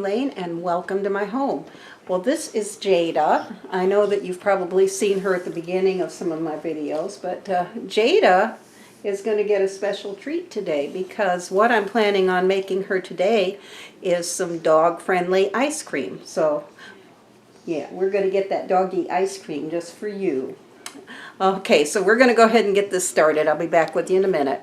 Lane and welcome to my home. Well, this is Jada. I know that you've probably seen her at the beginning of some of my videos, but Jada is going to get a special treat today because what I'm planning on making her today is some dog-friendly ice cream. So, yeah, we're going to get that doggy ice cream just for you. Okay, so we're going to go ahead and get this started. I'll be back with you in a minute.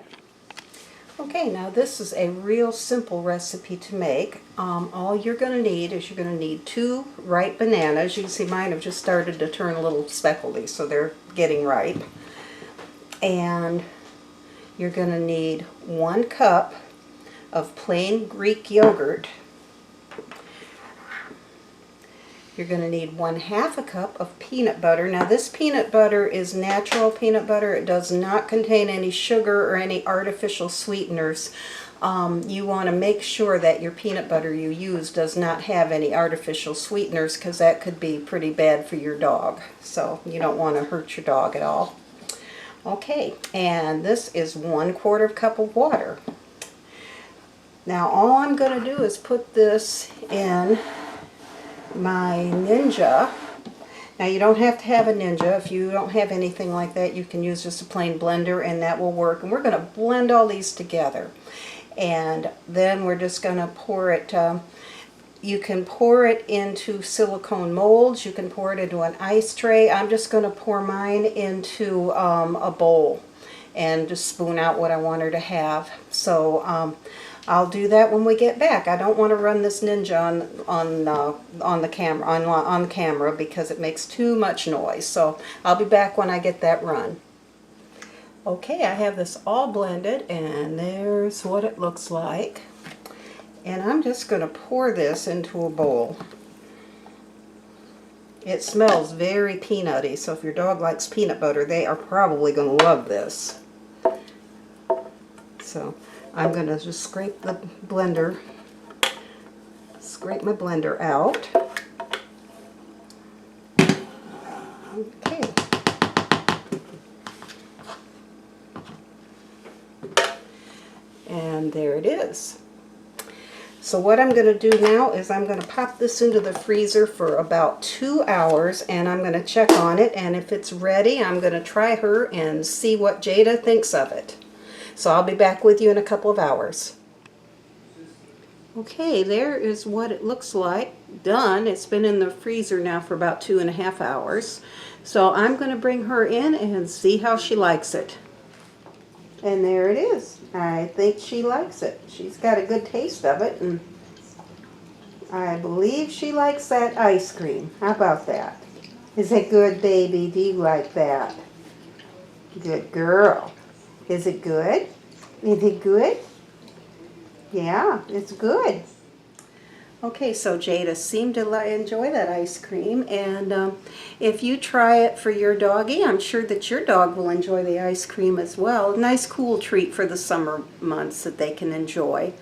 Okay, now this is a real simple recipe to make. All you're going to need is you're going to need 2 ripe bananas. You can see mine have just started to turn a little speckledy, so they're getting ripe. And you're going to need 1 cup of plain Greek yogurt. You're going to need 1/2 a cup of peanut butter. Now this peanut butter is natural peanut butter. It does not contain any sugar or any artificial sweeteners. You want to make sure that your peanut butter you use does not have any artificial sweeteners because that could be pretty bad for your dog. So you don't want to hurt your dog at all. Okay, and this is 1/4 cup of water. Now all I'm going to do is put this in my Ninja. Now you don't have to have a Ninja. If you don't have anything like that, you can use just a plain blender and that will work. And we're going to blend all these together. And then we're just going to pour it, you can pour it into silicone molds, you can pour it into an ice tray. I'm just going to pour mine into a bowl and just spoon out what I want her to have. So I'll do that when we get back. I don't want to run this Ninja on the camera on camera because it makes too much noise. So I'll be back when I get that run. Okay, I have this all blended and there's what it looks like. And I'm just going to pour this into a bowl. It smells very peanutty, so if your dog likes peanut butter, they are probably going to love this. So I'm going to just scrape my blender out. Okay. And there it is. So what I'm going to do now is I'm going to pop this into the freezer for about 2 hours and I'm going to check on it, and if it's ready I'm going to try her and see what Jada thinks of it. So I'll be back with you in a couple of hours. Okay, there is what it looks like done. It's been in the freezer now for about 2.5 hours. So I'm going to bring her in and see how she likes it. And there it is. I think she likes it. She's got a good taste of it, and I believe she likes that ice cream. How about that? Is it good, baby? Do you like that? Good girl. Is it good? Is it good? Yeah, it's good. Okay, so Jada seemed to enjoy that ice cream, and if you try it for your doggy, I'm sure that your dog will enjoy the ice cream as well. A nice cool treat for the summer months that they can enjoy.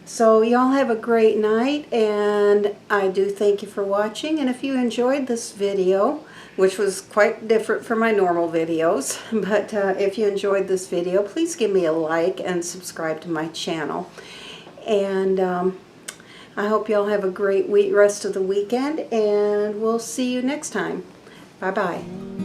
So y'all have a great night, and I do thank you for watching. And if you enjoyed this video, which was quite different from my normal videos, but if you enjoyed this video, please give me a like and subscribe to my channel. And I hope y'all have a great rest of the weekend, and we'll see you next time. Bye-bye.